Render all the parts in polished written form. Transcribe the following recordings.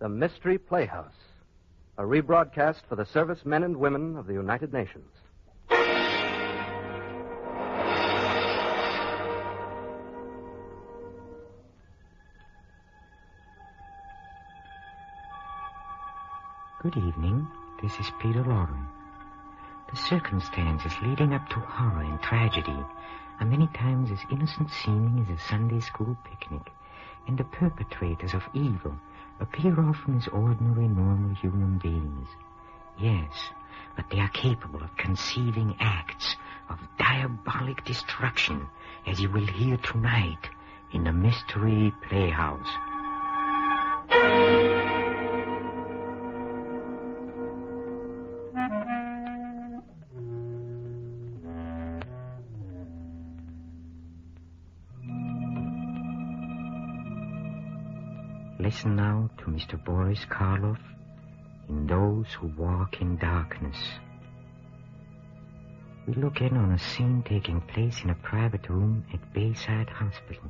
The Mystery Playhouse, a rebroadcast for the servicemen and women of the United Nations. Good evening. This is Peter Lorre. The circumstances leading up to horror and tragedy are many times as innocent seeming as a Sunday school picnic, and the perpetrators of evil appear often as ordinary, normal human beings. Yes, but they are capable of conceiving acts of diabolic destruction, as you will hear tonight in the Mystery Playhouse. Listen now to Mr. Boris Karloff in Those Who Walk in Darkness. We look in on a scene taking place in a private room at Bayside Hospital.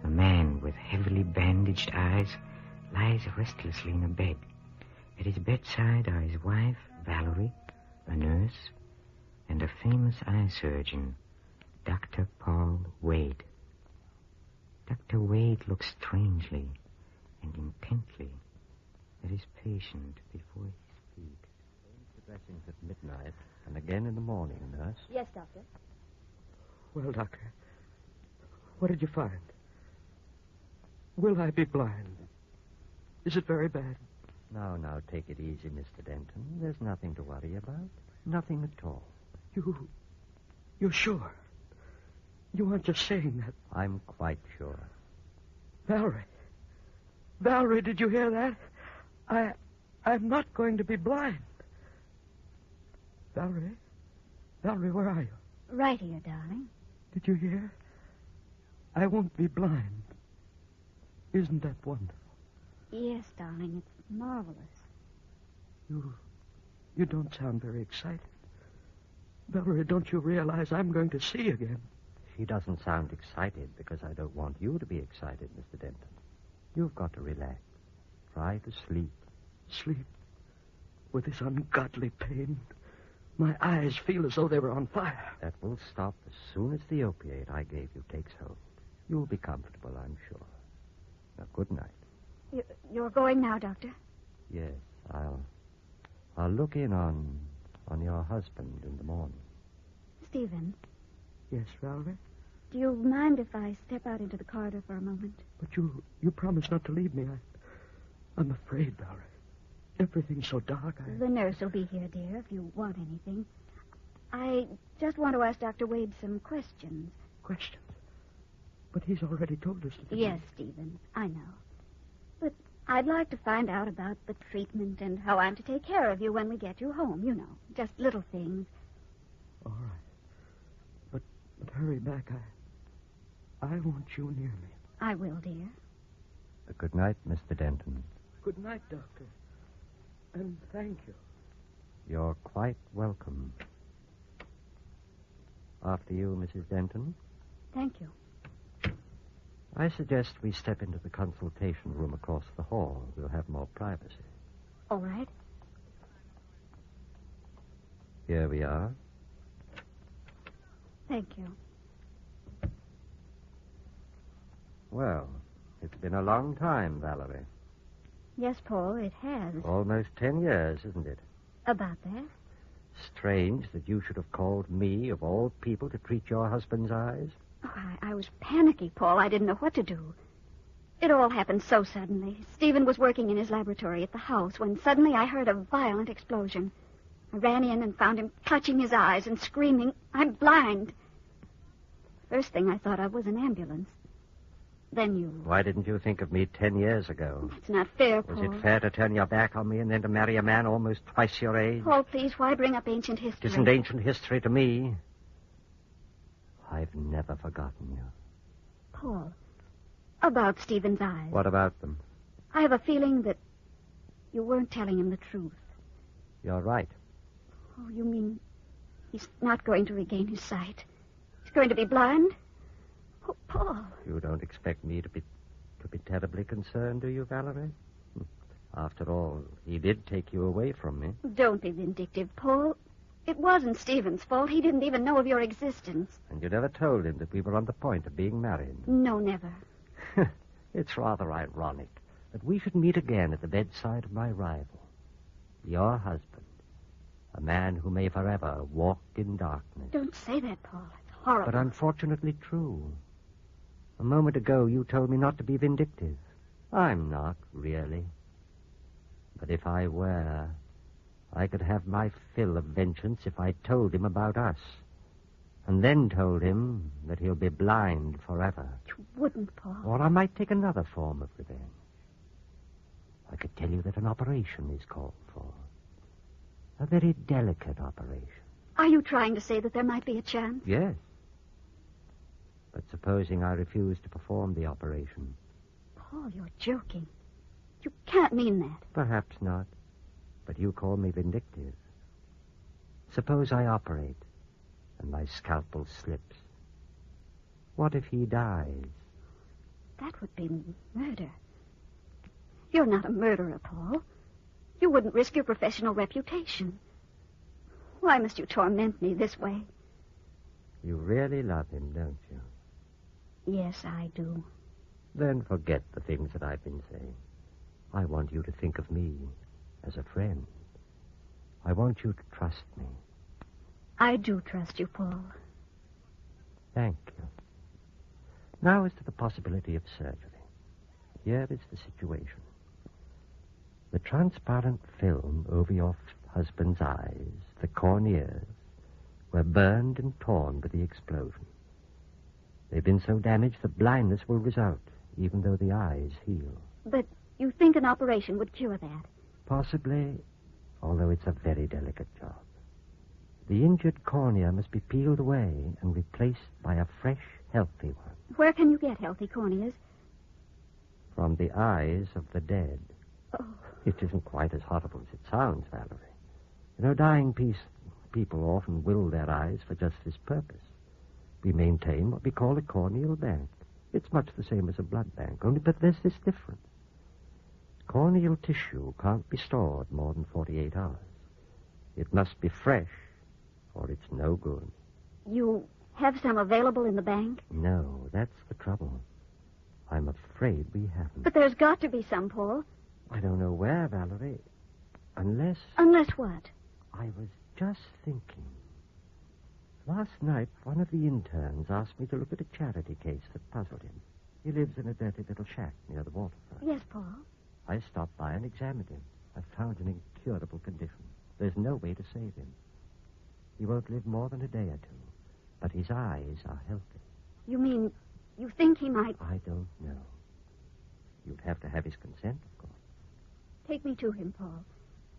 A man with heavily bandaged eyes lies restlessly in a bed. At his bedside are his wife, Valerie, a nurse, and a famous eye surgeon, Dr. Paul Wade. Dr. Wade looks strangely and intently at his patient before he speaks. The dressings at midnight and again in the morning, nurse. Yes, Doctor. Well, Doctor, what did you find? Will I be blind? Is it very bad? Now, take it easy, Mr. Denton. There's nothing to worry about. Nothing at all. You're sure? You aren't just saying that. I'm quite sure. Valerie, did you hear that? I'm not going to be blind. Valerie, where are you? Right here, darling. Did you hear? I won't be blind. Isn't that wonderful? Yes, darling, it's marvelous. You don't sound very excited. Valerie, don't you realize I'm going to see again? She doesn't sound excited because I don't want you to be excited, Mr. Denton. You've got to relax. Try to sleep. Sleep? With this ungodly pain? My eyes feel as though they were on fire. That will stop as soon as the opiate I gave you takes hold. You'll be comfortable, I'm sure. Now, good night. You're going now, Doctor? Yes, I'll look in on your husband in the morning. Stephen. Yes, Valerie? Do you mind if I step out into the corridor for a moment? But you promised not to leave me. I'm afraid, Valerie. Everything's so dark. The nurse will be here, dear, if you want anything. I just want to ask Dr. Wade some questions. Questions? But he's already told us to. Yes, Stephen, I know. But I'd like to find out about the treatment and how I'm to take care of you when we get you home, you know. Just little things. All right. But hurry back. I want you near me. I will, dear. Good night, Mr. Denton. Good night, Doctor. And thank you. You're quite welcome. After you, Mrs. Denton. Thank you. I suggest we step into the consultation room across the hall. We'll have more privacy. All right. Here we are. Thank you. Well, it's been a long time, Valerie. Yes, Paul, it has. Almost 10 years, isn't it? About that? Strange that you should have called me, of all people, to treat your husband's eyes. Oh, I was panicky, Paul. I didn't know what to do. It all happened so suddenly. Stephen was working in his laboratory at the house when suddenly I heard a violent explosion. I ran in and found him clutching his eyes and screaming, "I'm blind." First thing I thought of was an ambulance. Then you... Why didn't you think of me 10 years ago? It's not fair, Paul. Was it fair to turn your back on me and then to marry a man almost twice your age? Paul, please, why bring up ancient history? It isn't ancient history to me. I've never forgotten you. Paul, about Stephen's eyes. What about them? I have a feeling that you weren't telling him the truth. You're right. Oh, you mean he's not going to regain his sight? He's going to be blind? Oh, Paul. You don't expect me to be terribly concerned, do you, Valerie? After all, he did take you away from me. Don't be vindictive, Paul. It wasn't Stephen's fault. He didn't even know of your existence. And you never told him that we were on the point of being married. No, never. It's rather ironic that we should meet again at the bedside of my rival, your husband, a man who may forever walk in darkness. Don't say that, Paul. It's horrible. But unfortunately true. A moment ago, you told me not to be vindictive. I'm not, really. But if I were, I could have my fill of vengeance if I told him about us. And then told him that he'll be blind forever. You wouldn't, Paul. Or I might take another form of revenge. I could tell you that an operation is called for. A very delicate operation. Are you trying to say that there might be a chance? Yes. But supposing I refuse to perform the operation? Paul, you're joking. You can't mean that. Perhaps not. But you call me vindictive. Suppose I operate and my scalpel slips. What if he dies? That would be murder. You're not a murderer, Paul. You wouldn't risk your professional reputation. Why must you torment me this way? You really love him, don't you? Yes, I do. Then forget the things that I've been saying. I want you to think of me as a friend. I want you to trust me. I do trust you, Paul. Thank you. Now as to the possibility of surgery. Here is the situation. The transparent film over your husband's eyes, the corneas, were burned and torn by the explosion. They've been so damaged that blindness will result, even though the eyes heal. But you think an operation would cure that? Possibly, although it's a very delicate job. The injured cornea must be peeled away and replaced by a fresh, healthy one. Where can you get healthy corneas? From the eyes of the dead. Oh. It isn't quite as horrible as it sounds, Valerie. You know, dying people often will their eyes for just this purpose. We maintain what we call a corneal bank. It's much the same as a blood bank, only but there's this difference. Corneal tissue can't be stored more than 48 hours. It must be fresh, or it's no good. You have some available in the bank? No, that's the trouble. I'm afraid we haven't. But there's got to be some, Paul. I don't know where, Valerie. Unless... Unless what? I was just thinking. Last night, one of the interns asked me to look at a charity case that puzzled him. He lives in a dirty little shack near the waterfront. Yes, Paul. I stopped by and examined him. I found an incurable condition. There's no way to save him. He won't live more than a day or two, but his eyes are healthy. You mean you think he might... I don't know. You'd have to have his consent, of course. Take me to him, Paul.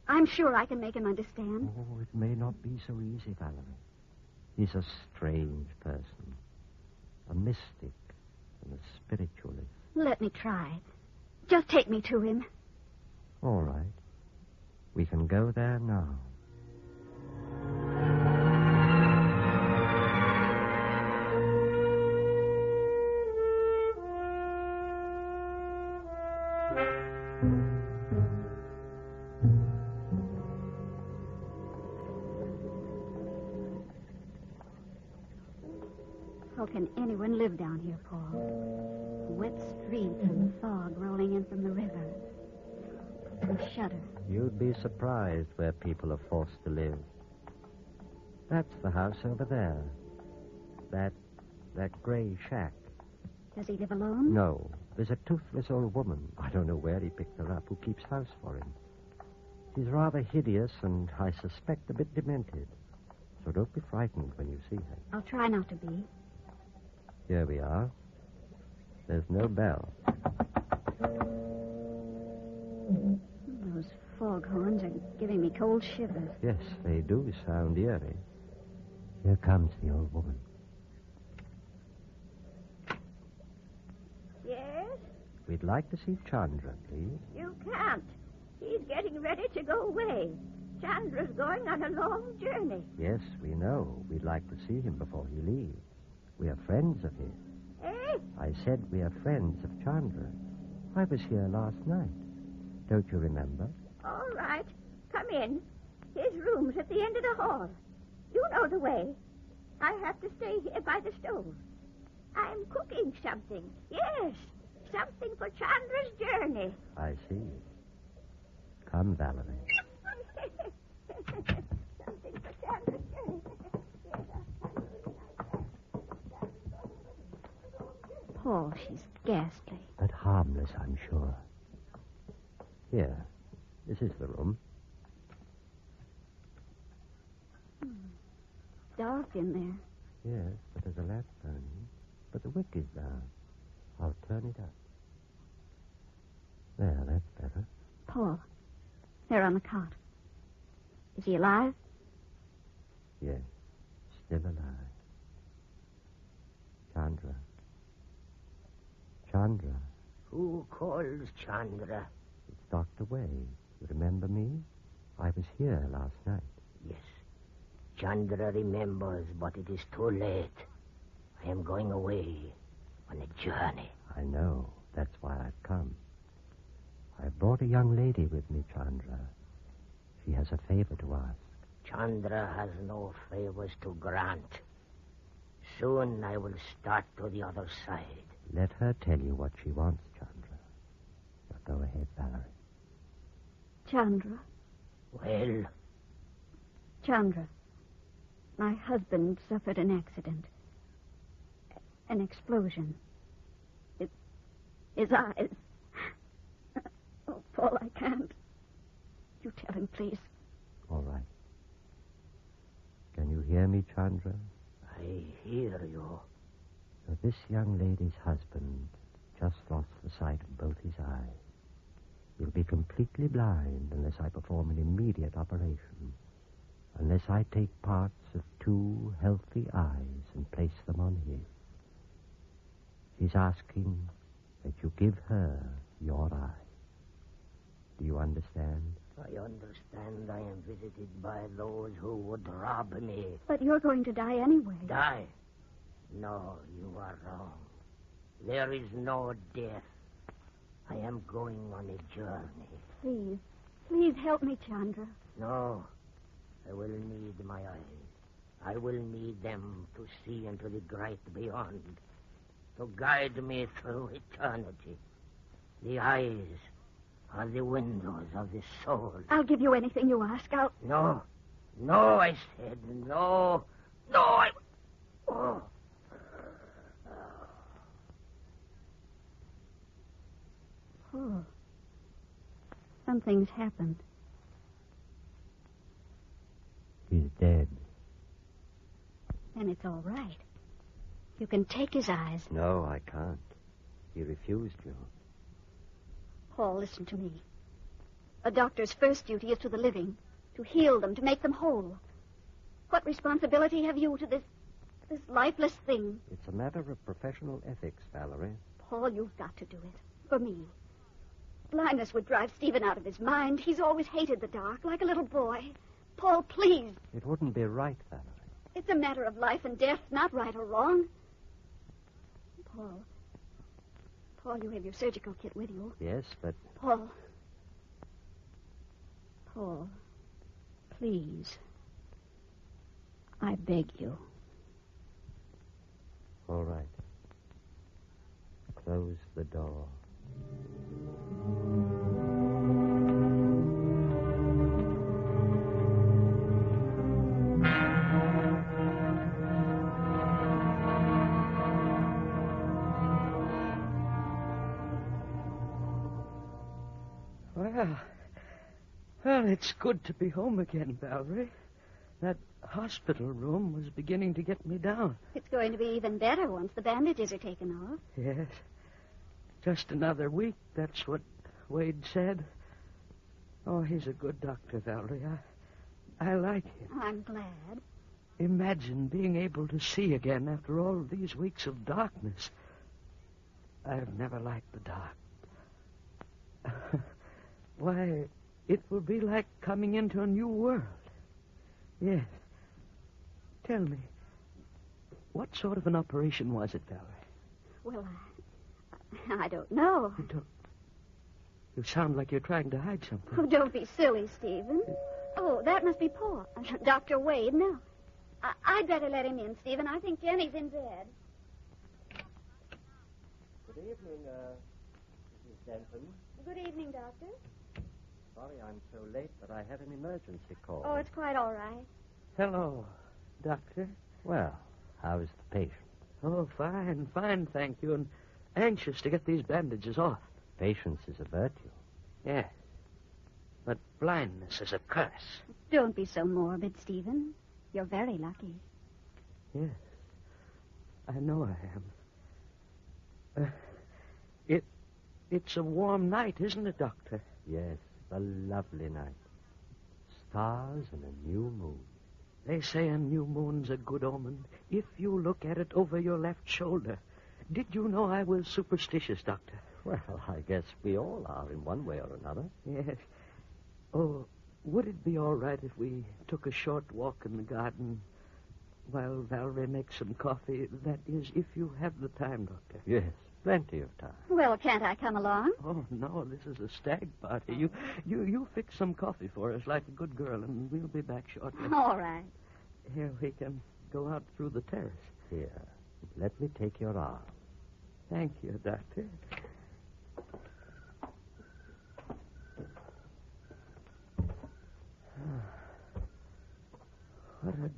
I'm sure I can make him understand. Oh, it may not be so easy, Valerie. He's a strange person. A mystic and a spiritualist. Let me try. Just take me to him. All right. We can go there now. How can anyone live down here, Paul? Wet streets and fog rolling in from the river. I shudder. You'd be surprised where people are forced to live. That's the house over there. That gray shack. Does he live alone? No. There's a toothless old woman. I don't know where he picked her up, who keeps house for him. She's rather hideous and, I suspect, a bit demented. So don't be frightened when you see her. I'll try not to be. Here we are. There's no bell. Those foghorns are giving me cold shivers. Yes, they do sound eerie. Here comes the old woman. Yes? We'd like to see Chandra, please. You can't. He's getting ready to go away. Chandra's going on a long journey. Yes, we know. We'd like to see him before he leaves. We are friends of his. Eh? I said we are friends of Chandra. I was here last night. Don't you remember? All right. Come in. His room's at the end of the hall. You know the way. I have to stay here by the stove. I'm cooking something. Yes, something for Chandra's journey. I see. Come, Valerie. Something for Chandra's journey. Paul, she's ghastly. But harmless, I'm sure. Here. This is the room. Dark in there. Yes, but there's a lamp burning. But the wick is down. I'll turn it up. There, that's better. Paul, there on the cot. Is he alive? Yes, still alive. Chandra. Chandra. Who calls Chandra? It's Dr. Wade. You remember me? I was here last night. Yes. Chandra remembers, but it is too late. I am going away on a journey. I know. That's why I've come. I brought a young lady with me, Chandra. She has a favor to ask. Chandra has no favors to grant. Soon I will start to the other side. Let her tell you what she wants, Chandra. Now go ahead, Valerie. Chandra. Well, Chandra. My husband suffered an accident. An explosion. His eyes. Oh, Paul, I can't. You tell him, please. All right. Can you hear me, Chandra? I hear you. Now, this young lady's husband just lost the sight of both his eyes. He'll be completely blind unless I perform an immediate operation. Unless I take parts of two healthy eyes and place them on his. She's asking that you give her your eye. Do you understand? I understand I am visited by those who would rob me. But you're going to die anyway. Die? No, you are wrong. There is no death. I am going on a journey. Please. Please help me, Chandra. No. I will need my eyes. I will need them to see into the great beyond, to guide me through eternity. The eyes are the windows of the soul. I'll give you anything you ask. No. No, I said. No. No, Oh. Oh. Something's happened. He's dead. Then it's all right. You can take his eyes. No, I can't. He refused you. Paul, listen to me. A doctor's first duty is to the living, to heal them, to make them whole. What responsibility have you to this lifeless thing? It's a matter of professional ethics, Valerie. Paul, you've got to do it. For me. Blindness would drive Stephen out of his mind. He's always hated the dark, like a little boy. Paul, please. It wouldn't be right, Valerie. It's a matter of life and death, not right or wrong. Paul, you have your surgical kit with you. Yes, but... Paul, please. I beg you. All right. Close the door. Well, it's good to be home again, Valerie. That hospital room was beginning to get me down. It's going to be even better once the bandages are taken off. Yes. Just another week, that's what Wade said. Oh, he's a good doctor, Valerie. I like him. I'm glad. Imagine being able to see again after all these weeks of darkness. I've never liked the dark. Why, it will be like coming into a new world. Yes. Tell me, what sort of an operation was it, Valerie? Well, I don't know. You sound like you're trying to hide something. Oh, don't be silly, Stephen. Oh, that must be Paul. Dr. Wade, no. I'd better let him in, Stephen. I think Jenny's in bed. Good evening, Mrs. Denton. Good evening, Doctor. Sorry I'm so late, but I had an emergency call. Oh, it's quite all right. Hello, Doctor. Well, how is the patient? Oh, fine, thank you. And anxious to get these bandages off. Patience is a virtue. Yes. But blindness is a curse. Don't be so morbid, Stephen. You're very lucky. Yes. I know I am. It's a warm night, isn't it, Doctor? Yes, a lovely night. Stars and a new moon. They say a new moon's a good omen if you look at it over your left shoulder. Did you know I was superstitious, Doctor? Well, I guess we all are in one way or another. Yes. Oh, would it be all right if we took a short walk in the garden while Valerie makes some coffee? That is, if you have the time, Doctor. Yes, plenty of time. Well, can't I come along? Oh, no, this is a stag party. You fix some coffee for us like a good girl, and we'll be back shortly. All right. Here, we can go out through the terrace. Here, let me take your arm. Thank you, Doctor. What a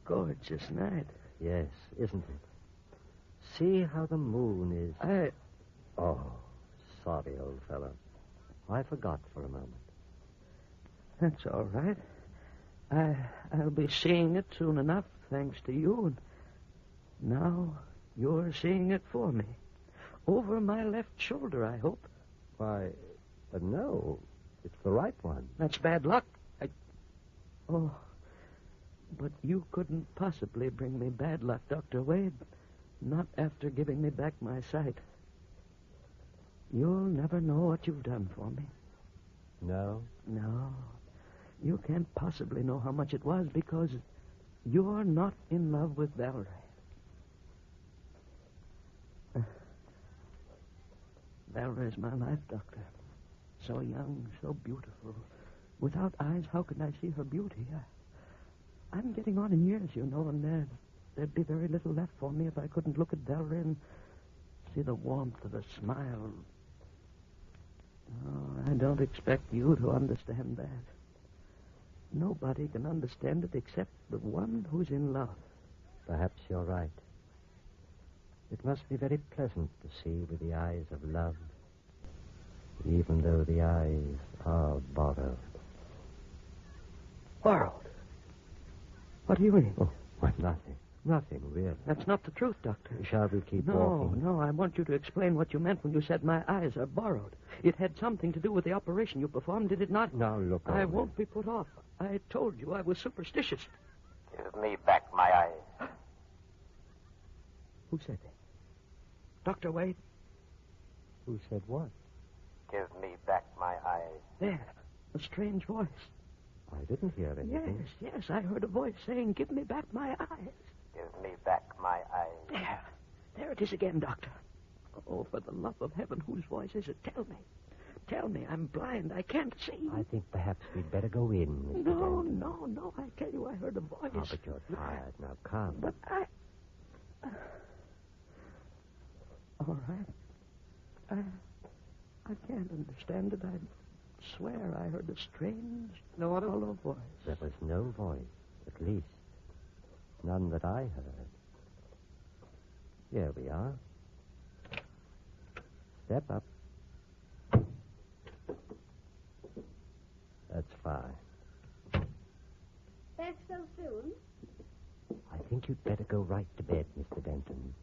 gorgeous night. Yes, isn't it? See how the moon is... Oh, sorry, old fellow. I forgot for a moment. That's all right. I'll be seeing it soon enough, thanks to you. And now you're seeing it for me. Over my left shoulder, I hope. Why, no. It's the right one. That's bad luck. Oh, but you couldn't possibly bring me bad luck, Dr. Wade. Not after giving me back my sight. You'll never know what you've done for me. No? No. You can't possibly know how much it was because you're not in love with Valerie. Valerie's my life, Doctor. So young, so beautiful. Without eyes, how could I see her beauty? I'm getting on in years, you know, and there'd be very little left for me if I couldn't look at Valerie and see the warmth of her smile. Oh, I don't expect you to understand that. Nobody can understand it except the one who's in love. Perhaps you're right. It must be very pleasant to see with the eyes of love, even though the eyes are borrowed. Borrowed? What do you mean? Oh, well, nothing. Nothing, really. That's not the truth, Doctor. Shall we keep walking? No, I want you to explain what you meant when you said my eyes are borrowed. It had something to do with the operation you performed, did it not? Now, look I over. won't be put off. I told you I was superstitious. Give me back my eyes. Who said that? Dr. Wade? Who said what? Give me back my eyes. There. A strange voice. I didn't hear anything. Yes, I heard a voice saying, give me back my eyes. Give me back my eyes. There it is again, Doctor. Oh, for the love of heaven, whose voice is it? Tell me. Tell me, I'm blind. I can't see. I think perhaps we'd better go in, Mr. Denton. No. I tell you, I heard a voice. Oh, but you're tired. Now, come. But all right. I can't understand it. I swear I heard a strange, hollow voice. There was no voice, at least. None that I heard. Here we are. Step up. That's fine. Back so soon? I think you'd better go right to bed, Mr. Denton.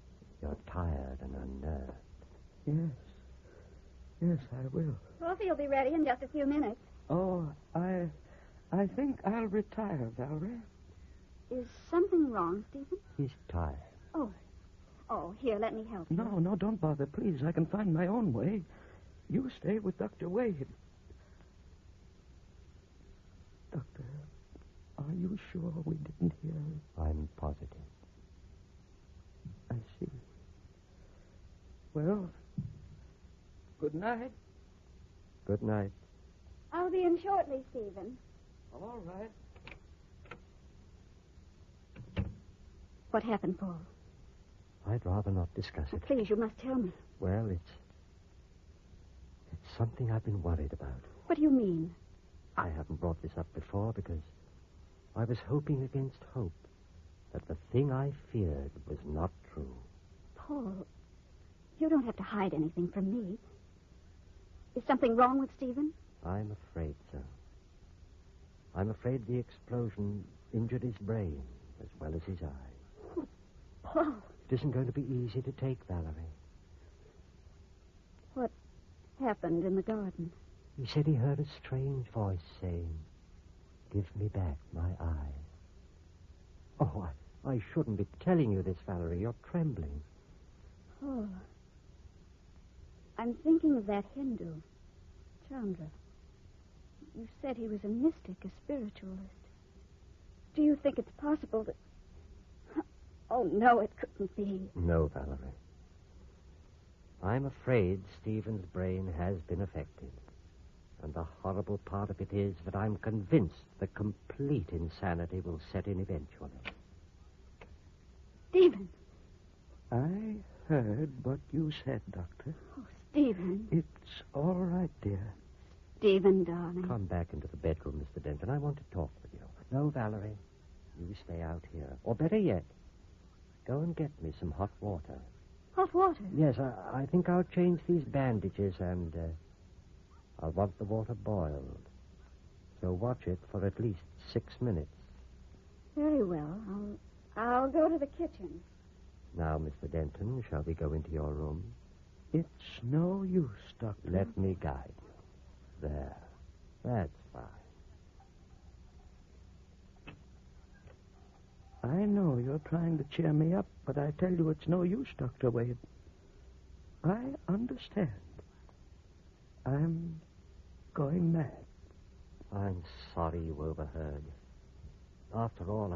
You're tired and unnerved. Yes, I will. Coffee will be ready in just a few minutes. Oh, I think I'll retire, Valerie. Is something wrong, Stephen? He's tired. Oh, here, let me help you. No, don't bother, please. I can find my own way. You stay with Dr. Wade. Doctor, are you sure we didn't hear? I'm positive. I see. Well, good night. Good night. I'll be in shortly, Stephen. All right. What happened, Paul? I'd rather not discuss it. Please, you must tell me. Well, it's something I've been worried about. What do you mean? I haven't brought this up before because I was hoping against hope that the thing I feared was not true. Paul, you don't have to hide anything from me. Is something wrong with Stephen? I'm afraid so. I'm afraid the explosion injured his brain as well as his eye. Oh, Paul. It isn't going to be easy to take, Valerie. What happened in the garden? He said he heard a strange voice saying, "Give me back my eye." Oh, I shouldn't be telling you this, Valerie. You're trembling. Oh. I'm thinking of that Hindu, Chandra. You said he was a mystic, a spiritualist. Do you think it's possible that... Oh, no, it couldn't be. No, Valerie. I'm afraid Stephen's brain has been affected. And the horrible part of it is that I'm convinced the complete insanity will set in eventually. Stephen. I heard what you said, Doctor. Oh, Stephen. It's all right, dear. Stephen, darling. Come back into the bedroom, Mr. Denton. I want to talk with you. No, Valerie. You stay out here. Or better yet, go and get me some hot water. Hot water? Yes, I think I'll change these bandages and I'll want the water boiled. So watch it for at least 6 minutes. Very well. I'll go to the kitchen. Now, Mr. Denton, shall we go into your room? It's no use, Doctor. Let me guide you. There. That's fine. I know you're trying to cheer me up, but I tell you it's no use, Dr. Wade. I understand. I'm going mad. I'm sorry you overheard. After all,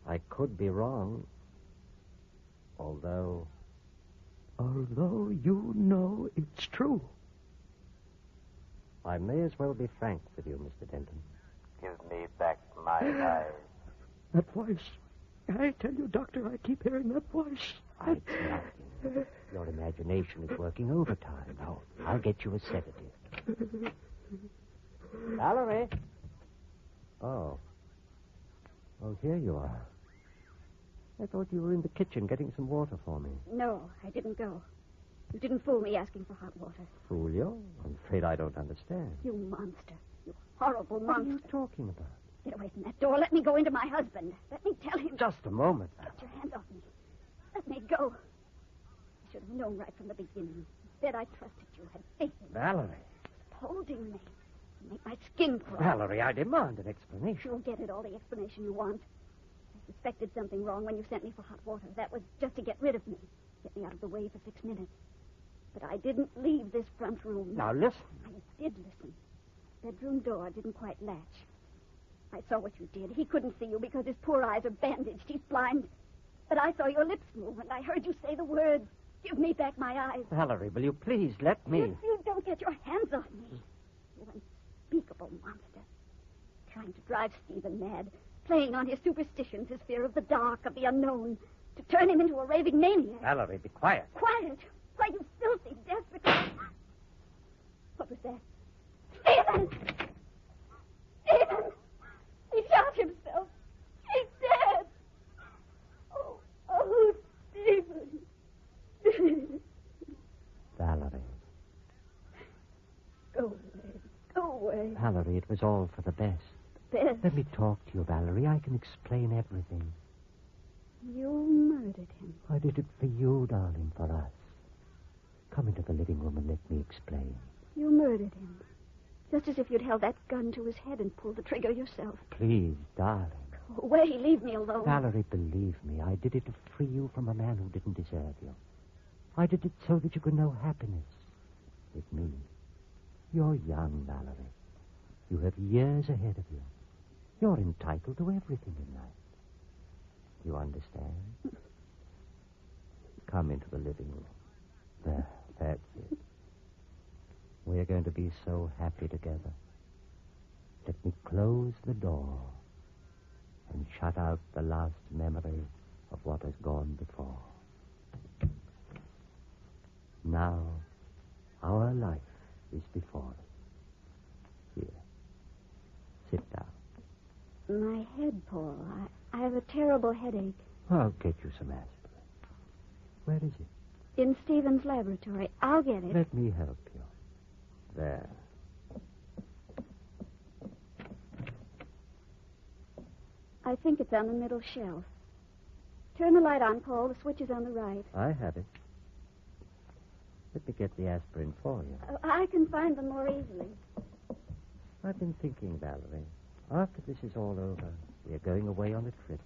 I could be wrong. Although you know it's true. I may as well be frank with you, Mr. Denton. Give me back my eyes. That voice. I tell you, Doctor, I keep hearing that voice. It's nothing. Your imagination is working overtime. Now, I'll get you a sedative. Valerie? Oh, here you are. I thought you were in the kitchen getting some water for me. No, I didn't go. You didn't fool me asking for hot water. Fool you? I'm afraid I don't understand. You monster. You horrible What are monster. you talking about? Get away from that door. Let me go into my husband. Let me tell him. Just a moment. Get your hands off me. Let me go. I should have known right from the beginning. Instead, I trusted you, had faith in you. Valerie. Holding me. To make my skin crawl. Valerie, I demand an explanation. You'll get it, all the explanation you want. I suspected something wrong when you sent me for hot water. That was just to get rid of me. Get me out of the way for 6 minutes. But I didn't leave this front room. Now, listen. I did listen. Bedroom door didn't quite latch. I saw what you did. He couldn't see you because his poor eyes are bandaged. He's blind. But I saw your lips move, and I heard you say the words, "Give me back my eyes." Valerie, will you please let me... If you don't get your hands off me, you unspeakable monster. Trying to drive Stephen mad, playing on his superstitions, his fear of the dark, of the unknown, to turn him into a raving maniac. Valerie, be quiet. Quiet! Why, you filthy, desperate... What was that? Stephen! Stephen! He shot himself. He's dead. Oh, Stephen. Valerie. Go away. Go away. Valerie, it was all for the best. Best. Let me talk to you, Valerie. I can explain everything. You murdered him. I did it for you, darling, for us. Come into the living room and let me explain. You murdered him. Just as if you'd held that gun to his head and pulled the trigger yourself. Please, darling. Go away. Leave me alone. Valerie, believe me, I did it to free you from a man who didn't deserve you. I did it so that you could know happiness with me. You're young, Valerie. You have years ahead of you. You're entitled to everything in life. You understand? Come into the living room. There, that's it. We're going to be so happy together. Let me close the door and shut out the last memory of what has gone before. Now, our life is before us. Here, sit down. My head, Paul. I have a terrible headache. I'll get you some aspirin. Where is it? In Stephen's laboratory. I'll get it. Let me help you. There. I think it's on the middle shelf. Turn the light on, Paul. The switch is on the right. I have it. Let me get the aspirin for you. I can find them more easily. I've been thinking, Valerie. After this is all over, we are going away on a trip.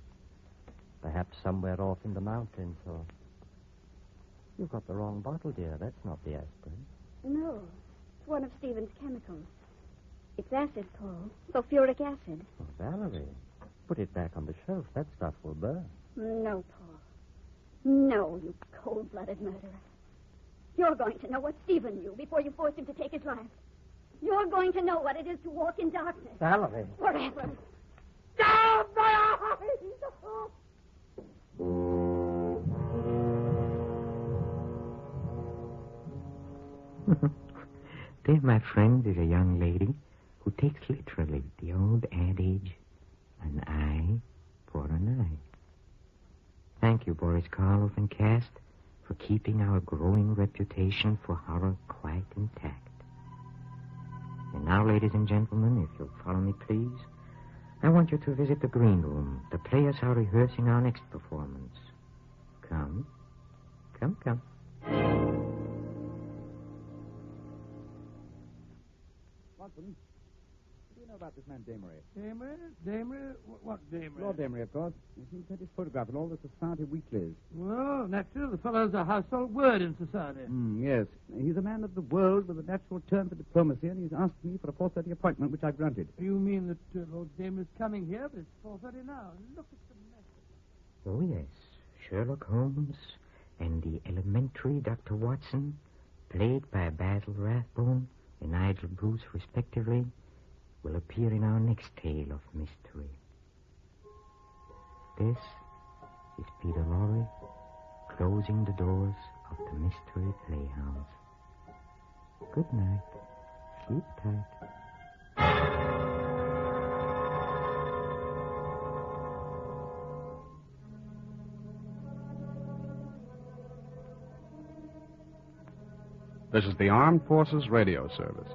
Perhaps somewhere off in the mountains, or... You've got the wrong bottle, dear. That's not the aspirin. No. It's one of Stephen's chemicals. It's acid, Paul. Sulfuric acid. Oh, Valerie, put it back on the shelf. That stuff will burn. No, Paul. No, you cold-blooded murderer. You're going to know what Stephen knew before you forced him to take his life. You're going to know what it is to walk in darkness. Valerie. Forever. Down my eyes! There, my friend, is a young lady who takes literally the old adage, an eye for an eye. Thank you, Boris Karloff and cast, for keeping our growing reputation for horror quite intact. And now, ladies and gentlemen, if you'll follow me, please, I want you to visit the green room. The players are rehearsing our next performance. Come. Come, come. Watson, what do you know about this man Damery? Damery? What Damery? Lord Damery, of course. You seem to have his photograph in all the society weeklies. Well, naturally, the fellow's a household word in society. Yes. He's a man of the world with a natural turn for diplomacy, and he's asked me for a 4:30 appointment, which I've granted. You mean that Lord Damery's coming here, but it's 4:30 now. Look at the mess. Oh, yes. Sherlock Holmes and the elementary Dr. Watson, played by Basil Rathbone and Nigel Bruce, respectively, will appear in our next tale of mystery. This is Peter Lorre closing the doors of the Mystery Playhouse. Good night. Sleep tight. This is the Armed Forces Radio Service.